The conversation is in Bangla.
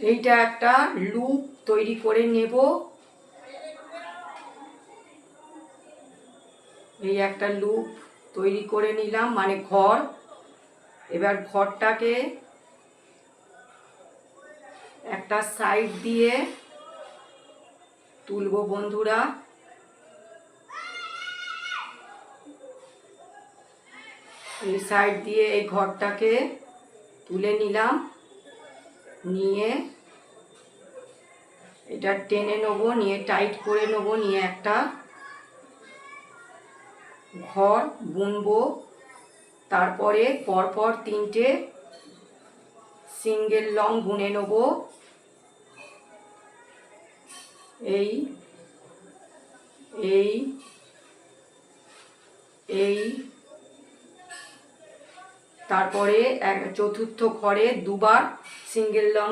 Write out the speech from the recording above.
এইটা একটা লুপ তৈরি করে নেব। এই একটা লুপ তৈরি করে নিলাম, মানে ঘর। এবার ঘরটাকে একটা সাইড দিয়ে তুলবো বন্ধুরা। এই সাইড দিয়ে এই ঘরটাকে তুলে নিলাম, নিয়ে এটা টেনে নেবো, নিয়ে টাইট করে নেবো, নিয়ে একটা ঘর বুনবো। তারপরে পরপর 3টে সিঙ্গেল লং বুনে নেব। এই এই এই তারপরে চতুর্থ ঘরে দুবার সিঙ্গেল লং